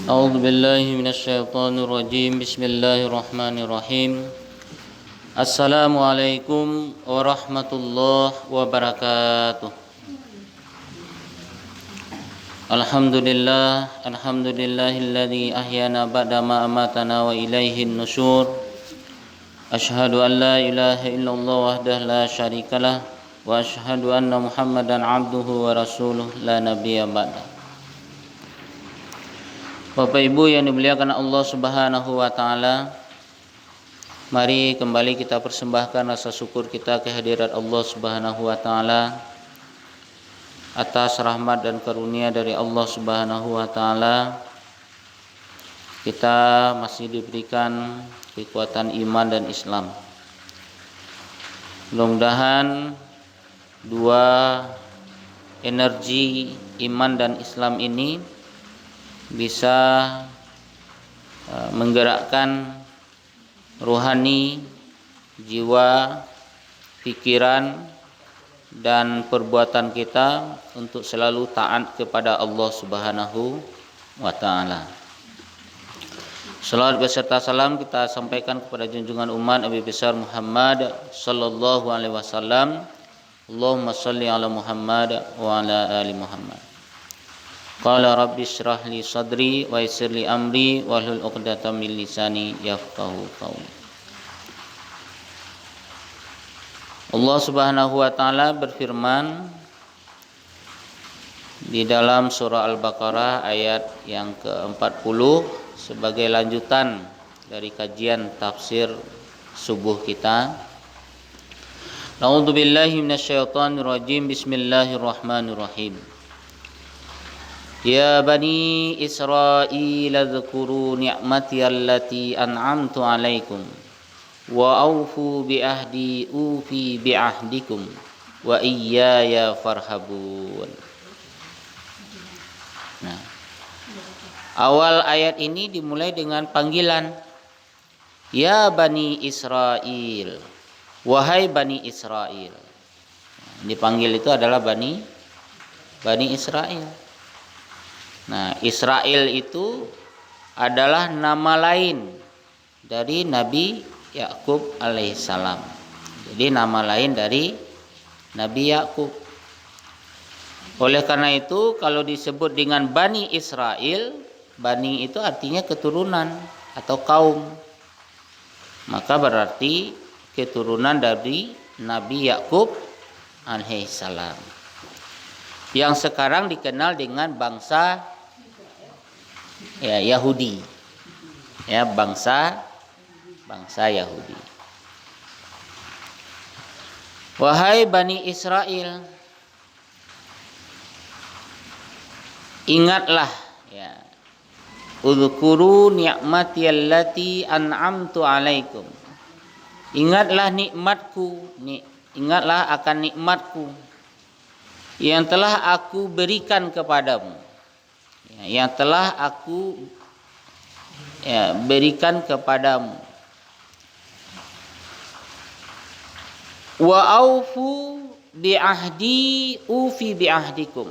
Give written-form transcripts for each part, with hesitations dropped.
أعوذ بالله من الشيطان الرجيم بسم الله الرحمن الرحيم السلام عليكم ورحمة الله وبركاته الحمد لله الذي أحيانا بعدما أماتنا وإليه النشور أشهد أن لا إله إلا الله وحده لا شريك له وأشهد أن محمدا عبده ورسوله لا نبي بعده. Bapak Ibu yang dimuliakan Allah Subhanahu wa taala, mari kembali kita persembahkan rasa syukur kita kehadirat Allah Subhanahu wa taala atas rahmat dan karunia dari Allah Subhanahu wa taala. Kita masih diberikan kekuatan iman dan Islam. Mudah-mudahan dua energi iman dan Islam ini bisa menggerakkan rohani, jiwa, pikiran dan perbuatan kita untuk selalu taat kepada Allah Subhanahu wa taala. Salawat beserta salam kita sampaikan kepada junjungan umat Nabi besar Muhammad sallallahu alaihi wasallam. Allahumma shalli ala Muhammad wa ala ali Muhammad. Qala rabbi shrah li sadri wa yassir li amri wahlul 'uqdatam min lisani yafqahu qawli. Allah Subhanahu wa taala berfirman di dalam surah Al-Baqarah ayat yang ke-40 sebagai lanjutan dari kajian tafsir subuh kita. A'udzubillahi minasyaitonir rajim. Bismillahirrahmanirrahim. Ya bani Israil adhkuru ni'mati allati an'amtu 'alaikum wa aufu bi ahdi ufi bi ahdikum wa iyaya farhabun. Nah, awal ayat ini dimulai dengan panggilan ya bani Israil, wahai bani Israil. Dipanggil itu adalah bani Israil. Nah, Israel itu adalah nama lain dari Nabi Yakub alaihissalam. Jadi nama lain dari Nabi Yakub. Oleh karena itu kalau disebut dengan Bani Israel, Bani itu artinya keturunan atau kaum. Maka berarti keturunan dari Nabi Yakub alaihissalam. Yang sekarang dikenal dengan bangsa Yahudi, bangsa Yahudi. Wahai Bani Israel, ingatlah Udhkuru ni'mati allati an'amtu 'alaikum. Ingatlah nikmatku, ingatlah akan nikmatku yang telah aku berikan kepadamu. Yang telah aku berikan kepadamu. Wa aufu bi ahdi ufi bi ahdikum.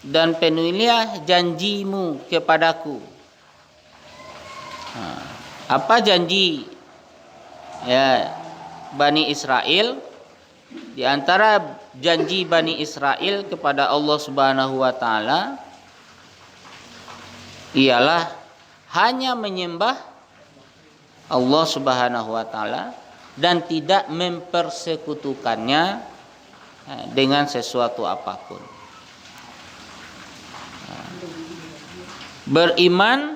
Dan penuhilah janjimu kepadaku. Apa janji Bani Israel? Di antara janji Bani Israel kepada Allah Subhanahu wa taala ialah hanya menyembah Allah Subhanahu wa taala dan tidak mempersekutukannya dengan sesuatu apapun. Beriman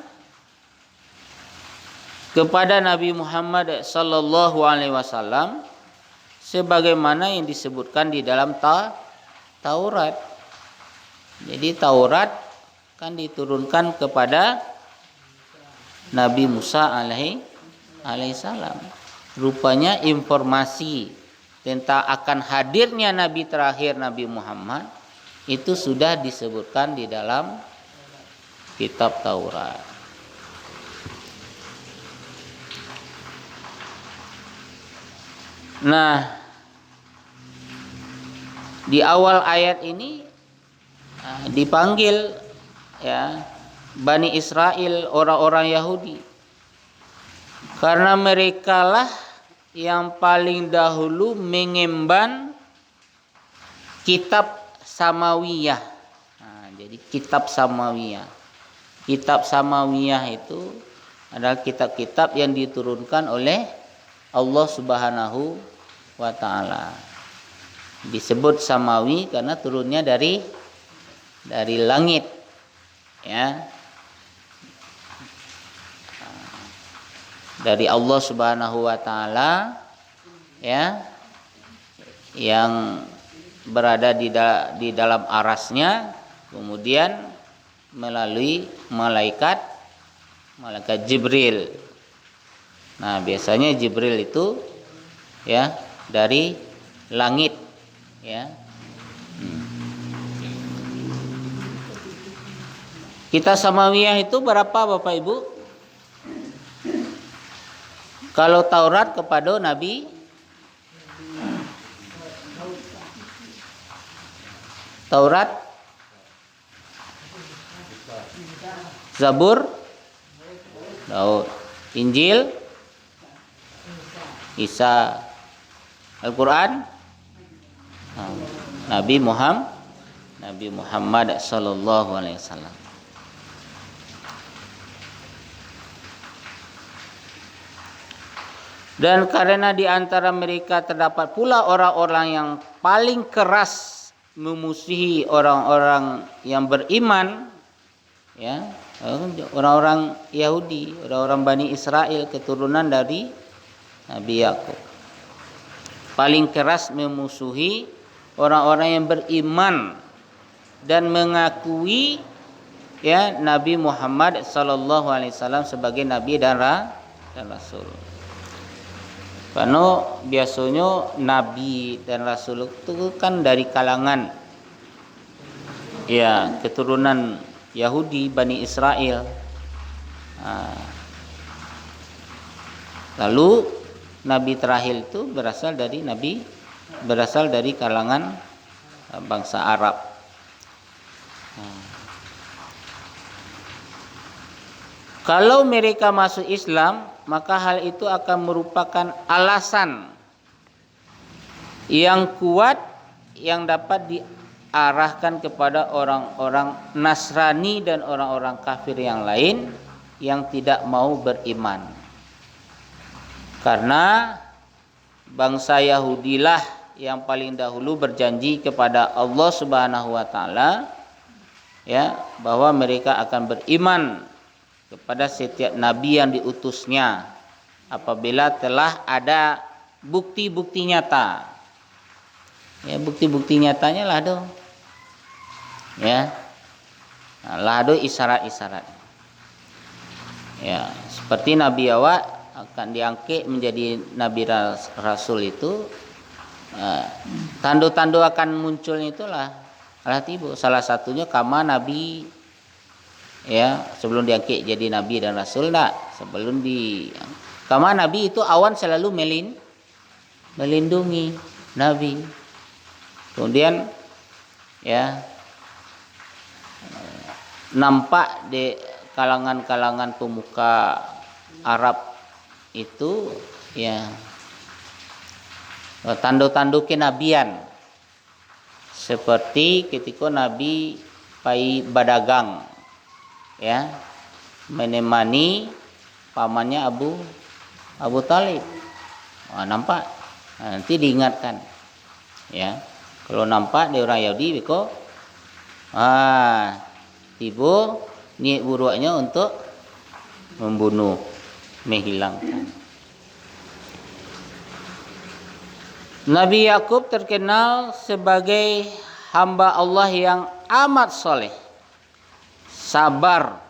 kepada Nabi Muhammad sallallahu alaihi wasallam sebagaimana yang disebutkan di dalam Taurat. Jadi Taurat kan diturunkan kepada Nabi Musa alaihissalam. Rupanya informasi tentang akan hadirnya Nabi terakhir Nabi Muhammad itu sudah disebutkan di dalam kitab Taurat. Nah, di awal ayat ini dipanggil Bani Israel, orang-orang Yahudi. Karena merekalah yang paling dahulu mengemban kitab Samawiyah. Nah, jadi kitab Samawiyah. Kitab Samawiyah itu adalah kitab-kitab yang diturunkan oleh Allah Subhanahu wa taala. Disebut Samawi karena turunnya dari langit, ya. Dari Allah Subhanahu wa taala, ya, yang berada di dalam arasnya, kemudian melalui malaikat Jibril. Nah, biasanya Jibril itu, ya, dari langit, ya. Kitab Samawiyah itu berapa Bapak Ibu? Kalau Taurat kepada Nabi Taurat, Zabur, Daud, Injil, Isa, Al-Quran, Nabi Muhammad sallallahu alaihi wasallam. Dan karena di antara mereka terdapat pula orang-orang yang paling keras memusuhi orang-orang yang beriman, ya, orang-orang Yahudi, orang-orang Bani Israel, keturunan dari Nabi Yakub. Paling keras memusuhi orang-orang yang beriman dan mengakui, ya, Nabi Muhammad sallallahu alaihi wasallam sebagai nabi dan rasul. Karena biasanya nabi dan rasul itu kan dari kalangan, ya, keturunan Yahudi, Bani Israel. Lalu nabi terakhir itu berasal dari kalangan bangsa Arab. Kalau mereka masuk Islam, maka hal itu akan merupakan alasan yang kuat yang dapat diarahkan kepada orang-orang Nasrani dan orang-orang kafir yang lain yang tidak mau beriman. Karena bangsa Yahudilah yang paling dahulu berjanji kepada Allah Subhanahu wa taala, ya, bahwa mereka akan beriman kepada setiap nabi yang diutusnya apabila telah ada bukti-bukti nyata. Ya, bukti-bukti nyatanya lah do. Ya. Lah do isyarat-isyarat. Ya, seperti Nabi awak akan diangkat menjadi nabi rasul itu, tanda-tanda akan munculnya itulah tiba. Salah satunya kama Nabi, ya, sebelum diangkat jadi nabi dan rasul, kama Nabi itu awan selalu melindungi Nabi. Kemudian, ya, nampak di kalangan-kalangan pemuka Arab itu, ya, tanda-tanda kenabian, seperti ketika Nabi pai badagang, ya, menemani pamannya Abu Talib. Nampak, nanti diingatkan, ya, kalau nampak di orang Yahudi beko, tiba niat buruknya untuk membunuh, menghilangkan. Nabi Yakub terkenal sebagai hamba Allah yang amat soleh, sabar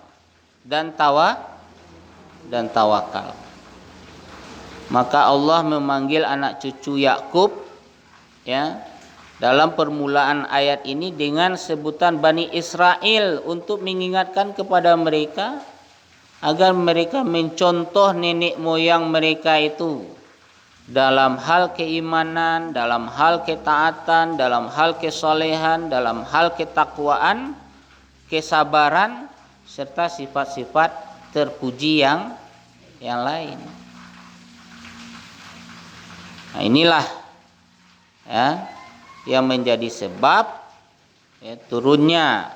dan tawakal. Maka Allah memanggil anak cucu Yakub, ya, dalam permulaan ayat ini dengan sebutan Bani Israel untuk mengingatkan kepada mereka agar mereka mencontoh nenek moyang mereka itu dalam hal keimanan, dalam hal ketaatan, dalam hal kesolehan, dalam hal ketakwaan, kesabaran, serta sifat-sifat terpuji yang lain. Nah, inilah ya yang menjadi sebab ya, turunnya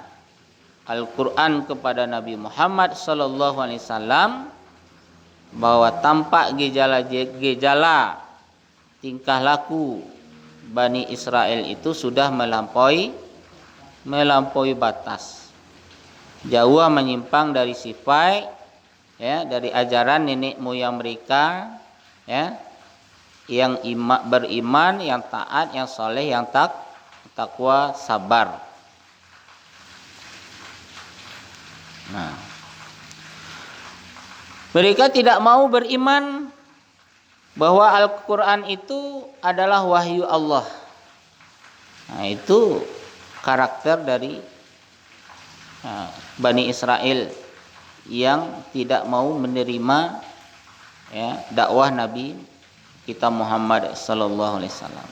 Al-Quran kepada Nabi Muhammad sallallahu alaihi wasallam, bahwa tampak gejala tingkah laku Bani Israel itu sudah melampaui batas, jauh menyimpang dari sifat ya, dari ajaran nenek moyang mereka ya, yang beriman, yang taat, yang soleh, yang takwa, sabar. Nah, mereka tidak mau beriman bahwa Al-Quran itu adalah wahyu Allah. Nah, itu karakter dari Bani Israel yang tidak mau menerima ya, dakwah Nabi kita Muhammad sallallahu alaihi wasallam.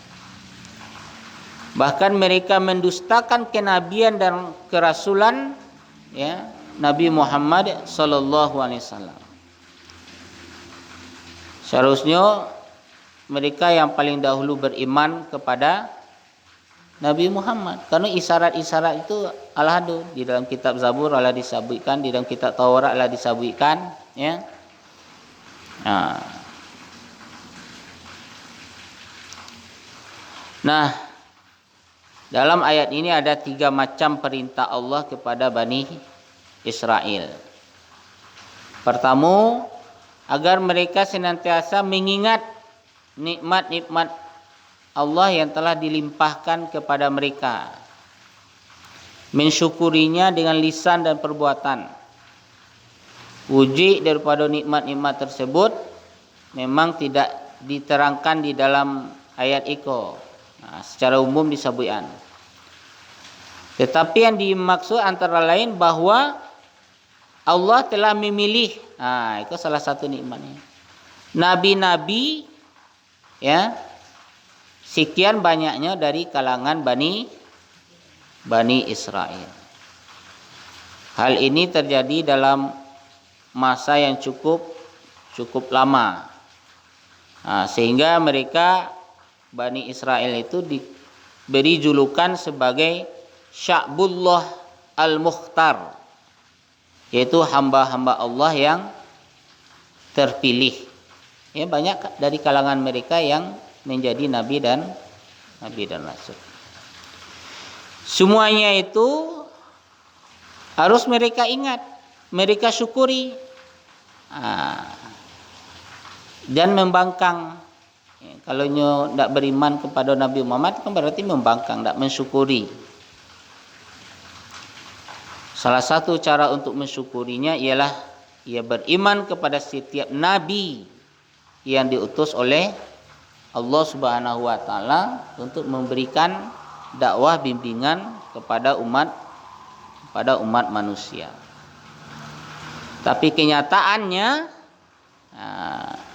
Bahkan mereka mendustakan kenabian dan kerasulan ya, Nabi Muhammad sallallahu alaihi wasallam. Seharusnya mereka yang paling dahulu beriman kepada Nabi Muhammad, karena isyarat-isyarat itu al-hadu di dalam kitab Zabur Allah disebutkan, di dalam kitab Taurat Allah disebutkan ya. Nah, dalam ayat ini ada 3 macam perintah Allah kepada Bani Israel. Pertama, agar mereka senantiasa mengingat nikmat-nikmat Allah yang telah dilimpahkan kepada mereka, mensyukurinya dengan lisan dan perbuatan. Wujud daripada nikmat-nikmat tersebut memang tidak diterangkan di dalam ayat itu. Nah, secara umum disebutkan. Tetapi yang dimaksud antara lain bahwa Allah telah memilih, itu salah satu nikmatnya, nabi-nabi ya, sekian banyaknya dari kalangan Bani Israel. Hal ini terjadi dalam masa yang cukup lama. Sehingga mereka Bani Israel itu diberi julukan sebagai Sya'bullah Al-Mukhtar, yaitu hamba-hamba Allah yang terpilih. Ya, banyak dari kalangan mereka yang menjadi nabi dan rasul. Semuanya itu harus mereka ingat, mereka syukuri dan membangkang. Ya, kalau nyo tidak beriman kepada Nabi Muhammad kan berarti membangkang, tidak mensyukuri. Salah satu cara untuk mensyukurinya ialah ia beriman kepada setiap nabi yang diutus oleh Allah Subhanahu wa taala untuk memberikan dakwah bimbingan kepada umat manusia. Tapi kenyataannya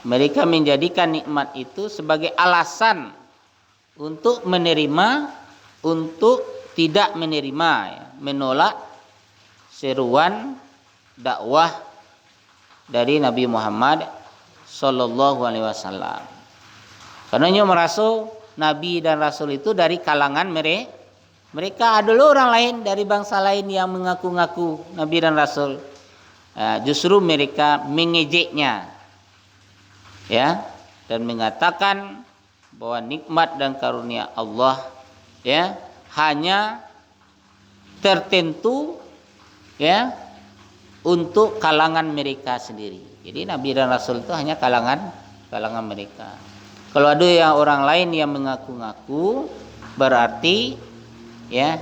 mereka menjadikan nikmat itu sebagai alasan untuk menerima, untuk tidak menerima, menolak seruan dakwah dari Nabi Muhammad sallallahu alaihi wasallam. Karena dia merasa nabi dan rasul itu dari kalangan mereka adalah orang lain dari bangsa lain yang mengaku-ngaku nabi dan rasul. Justru mereka mengejeknya ya, dan mengatakan bahwa nikmat dan karunia Allah ya hanya tertentu ya untuk kalangan mereka sendiri. Jadi nabi dan rasul itu hanya kalangan mereka. Kalau ada yang orang lain yang mengaku-ngaku, berarti ya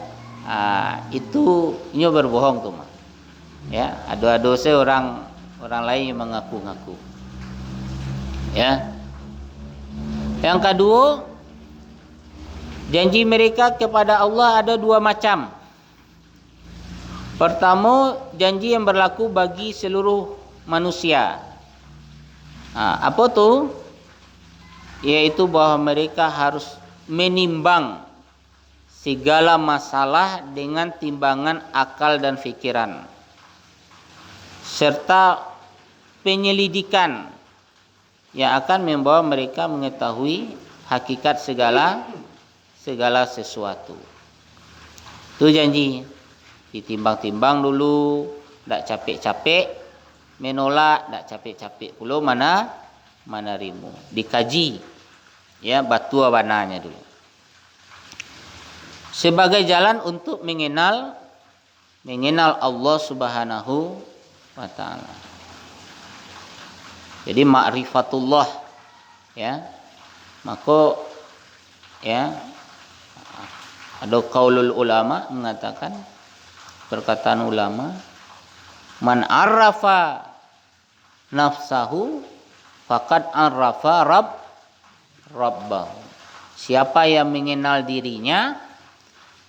itu ini berbohong tuh mah. Ya, ada orang lain yang mengaku-ngaku. Ya. Yang kedua, janji mereka kepada Allah ada 2 macam. Pertama, janji yang berlaku bagi seluruh manusia. Apa tuh? Yaitu bahwa mereka harus menimbang segala masalah dengan timbangan akal dan fikiran. serta penyelidikan yang akan membawa mereka mengetahui hakikat segala sesuatu. Itu janji. Ditimbang-timbang dulu, tak capek-capek menolak, tak capek-capek pula mana rimu. Dikaji ya batu awananya dulu. Sebagai jalan untuk mengenal Allah Subhanahu wa taala. Jadi ma'rifatullah ya. Maka ya ada qaulul ulama mengatakan, perkataan ulama, man arrafa nafsahu faqad arrafa rabbahu. Siapa yang mengenal dirinya,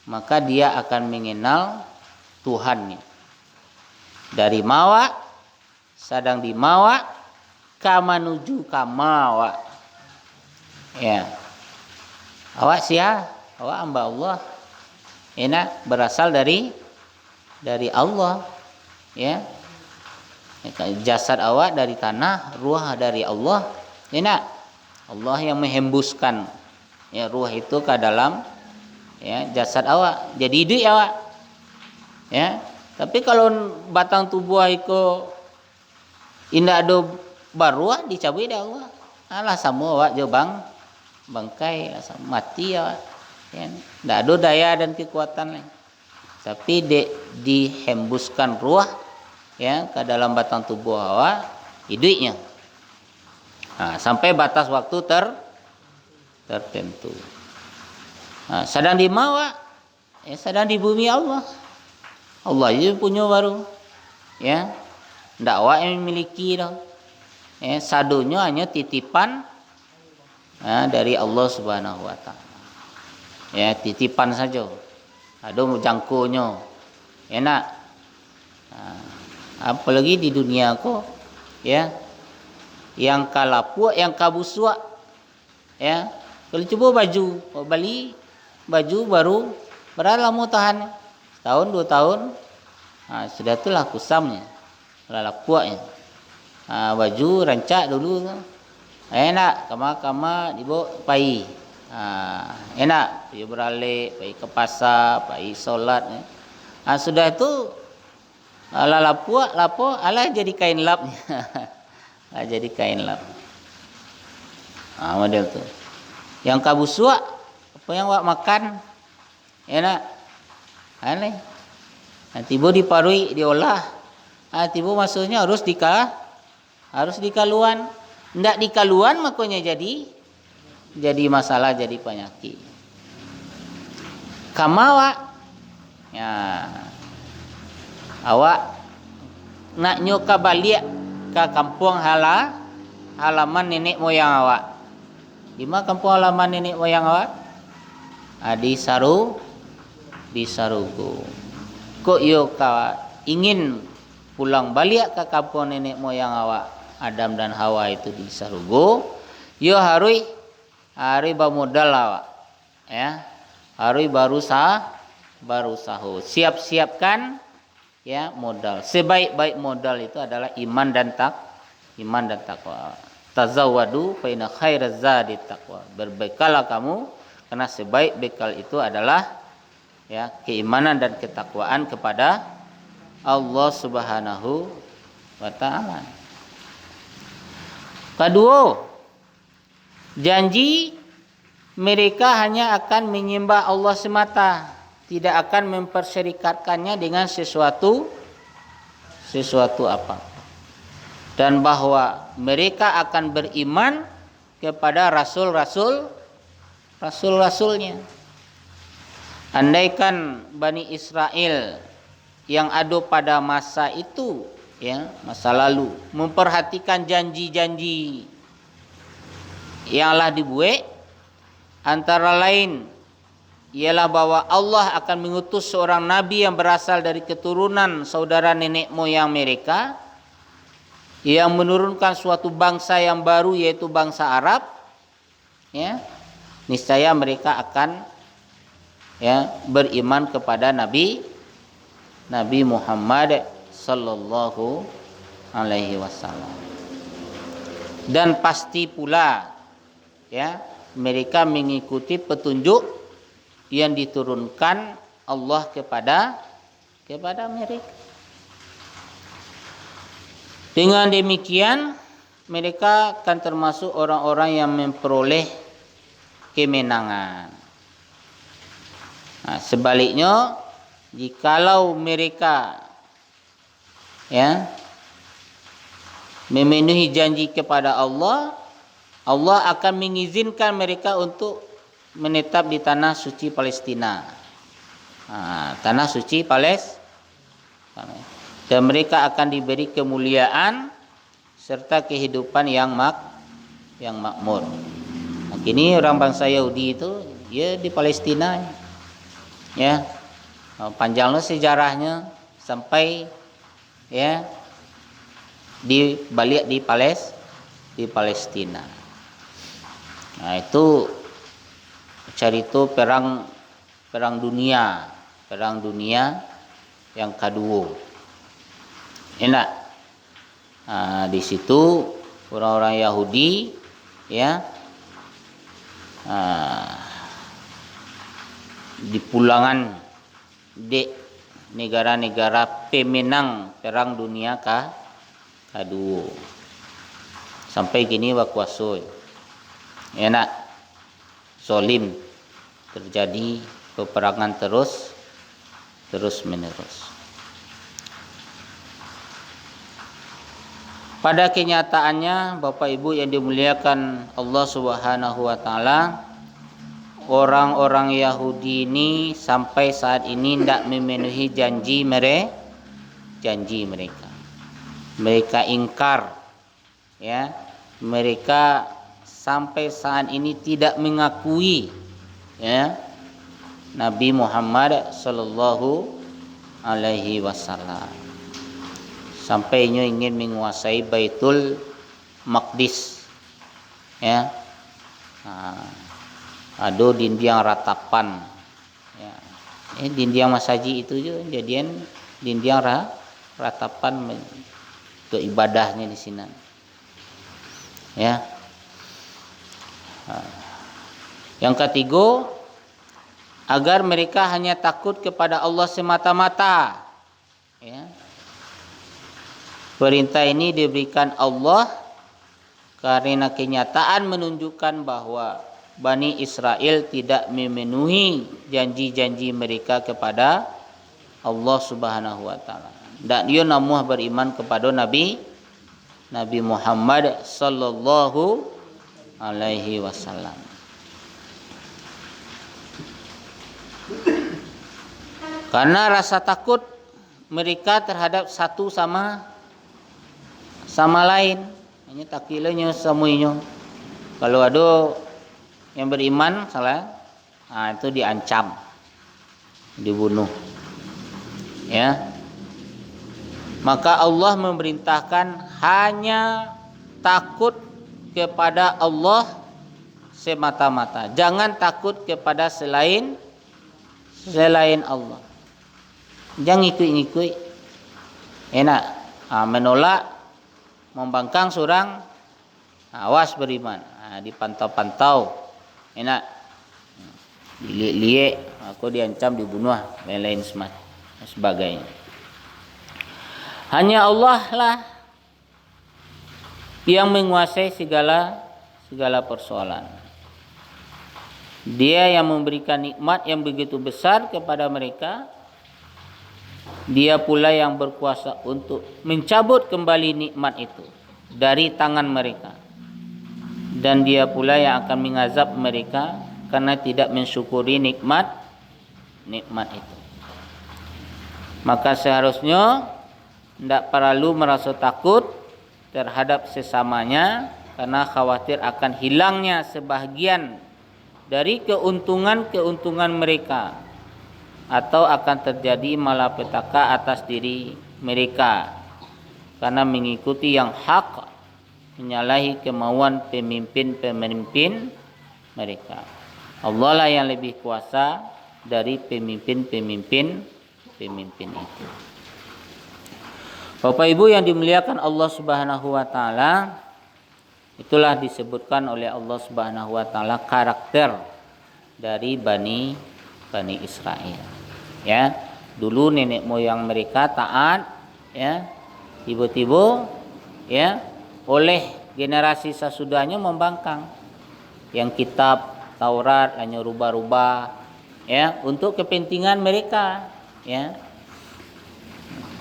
maka dia akan mengenal Tuhannya. Dari mawa, sadang di mawa, kamanuju kamawa. Ya. Awak sia, awak hamba Allah. Enak berasal dari Allah. Ya. Jasad awak dari tanah, ruh dari Allah. Enak. Allah yang menghembuskan ya ruh itu ke dalam ya jasad awak. Jadi hidup awak. Ya. Tapi kalau batang tubuh itu indak ada baruah dicabut dah Allah. Alah sama awak je bangkai mati awak. Ya. Ndak ada daya dan kekuatan lain. Tapi dihembuskan ruh ya ke dalam batang tubuh awak hidupnya. Nah, sampai batas waktu tertentu. Nah, sedang di mawa ya sedang di bumi Allah. Allah itu punya baru. Ya. Ndak awak yang memiliki dah. Ya, sadunya hanya titipan dari Allah Subhanahu wa taala. Ya, titipan saja. Ada jangkaunya. Enak. Apalagi di dunia kok ya. Yang kalapuak, yang kabusua. Ya. Kalau coba baju, beli baju baru berapa lama tahan? Setahun, 2 tahun. Nah, sudah itulah kusamnya. Lalapuaknya. Baju rancak dulu. Enak, kama dibawa pai. Enak, pergi beralik, pergi ke pasar, pergi solat. Sudah itu lalapuak, lapo, alah jadi kain lapnya. Jadi kain lap. Model tu. Yang kabusua, apa yang awak makan? Enak. Aneh. Tiba diparui, diolah. Tiba maksudnya harus dikaluan. Ndak dikaluan makanya jadi masalah, jadi penyakit. Kamawa ya. Awak nak nyoka balik ke kampung halaman nenek moyang awak. Di mana kampung halaman nenek moyang awak? Di Sarugo. Kok yo ingin pulang balik ke kampung nenek moyang awak Adam dan Hawa itu di Sarugo, yo harus bamodal awak. Ya. Harus baru sahur. Siapkan ya modal. Sebaik-baik modal itu adalah iman dan takwa. Tazawwadu fa inna khairaz zadi taqwa. Berbekallah kamu karena sebaik bekal itu adalah ya keimanan dan ketakwaan kepada Allah Subhanahu wa taala. Kedua, janji mereka hanya akan menyembah Allah semata, tidak akan memperserikatkannya dengan sesuatu apa. Dan bahwa mereka akan beriman kepada rasul-rasulnya. Andaikan Bani Israel yang ada pada masa itu ya, masa lalu memperhatikan janji-janji yang telah dibuat, antara lain ialah bahwa Allah akan mengutus seorang nabi yang berasal dari keturunan saudara nenek moyang mereka, yang menurunkan suatu bangsa yang baru yaitu bangsa Arab, ya, niscaya mereka akan ya beriman kepada Nabi Muhammad sallallahu alaihi wasallam. Dan pasti pula ya, mereka mengikuti petunjuk yang diturunkan Allah kepada mereka. Dengan demikian mereka akan termasuk orang-orang yang memperoleh kemenangan. Nah, sebaliknya jikalau mereka ya memenuhi janji kepada Allah, Allah akan mengizinkan mereka untuk menetap di tanah suci Palestina. Tanah suci Palestina. Dan mereka akan diberi kemuliaan serta kehidupan yang makmur. Nah, kini orang bangsa Yahudi itu ya di Palestina ya. Panjangnya sejarahnya sampai ya balik di Palestina. Nah, itu cerita perang dunia yang kedua. Enak. Di situ orang-orang Yahudi ya di pulangan di negara-negara pemenang perang dunia kedua. Sampai gini wakuasoi. Enak. Zolim terjadi peperangan terus menerus. Pada kenyataannya Bapak Ibu yang dimuliakan Allah Subhanahu wa taala, orang-orang Yahudi ini sampai saat ini tidak memenuhi janji mereka. Mereka ingkar ya. Mereka sampai saat ini tidak mengakui ya Nabi Muhammad sallallahu alaihi wasallam. Sampainya ingin menguasai Baitul Maqdis ya. Ada dinding ratapan ya. Dinding masaji itu juga jadian dinding ratapan untuk ibadahnya di sini ya. Yang ketiga, agar mereka hanya takut kepada Allah semata-mata ya. Perintah ini diberikan Allah karena kenyataan menunjukkan bahwa Bani Israel tidak memenuhi janji-janji mereka kepada Allah Subhanahu wa taala. Dan dia namuh beriman kepada Nabi Muhammad sallallahu alaihi wasallam. Karena rasa takut mereka terhadap satu sama lain, hanya takilanya semuanya. Kalau ada yang beriman salah, itu diancam, dibunuh. Ya. Maka Allah memerintahkan hanya takut kepada Allah semata-mata. Jangan takut kepada selain Allah. Jangan ikut-ikut. Enak. Menolak, membangkang surang, awas beriman. Dipantau-pantau. Enak. Dilihat, aku diancam dibunuh, lain-lain sebagainya. Hanya Allah lah yang menguasai segala persoalan. Dia yang memberikan nikmat yang begitu besar kepada mereka. Dia pula yang berkuasa untuk mencabut kembali nikmat itu dari tangan mereka. Dan dia pula yang akan mengazab mereka karena tidak mensyukuri nikmat itu. Maka seharusnya tidak perlu merasa takut terhadap sesamanya karena khawatir akan hilangnya sebahagian dari keuntungan mereka, atau akan terjadi malapetaka atas diri mereka karena mengikuti yang hak, menyalahi kemauan pemimpin mereka. Allah lah yang lebih kuasa dari pemimpin itu. Bapak Ibu yang dimuliakan Allah Subhanahu wa taala, itulah disebutkan oleh Allah Subhanahu wa taala karakter dari Bani Israel. Ya, dulu nenek moyang mereka taat, ya. Tiba-tiba ya, oleh generasi sesudahnya membangkang. Yang kitab Taurat hanya rubah-rubah ya untuk kepentingan mereka, ya.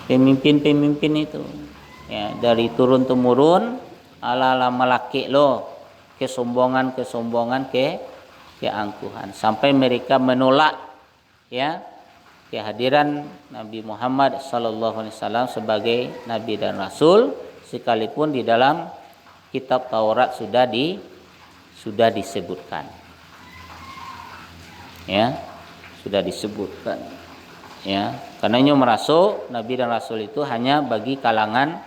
Pemimpin-pemimpin itu ya, dari turun temurun ala-ala melaki lo, kesombongan keangkuhan, sampai mereka menolak ya kehadiran Nabi Muhammad SAW sebagai nabi dan rasul, sekalipun di dalam kitab Taurat sudah disebutkan, ya, sudah disebutkan, ya, karena merasa nabi dan rasul itu hanya bagi kalangan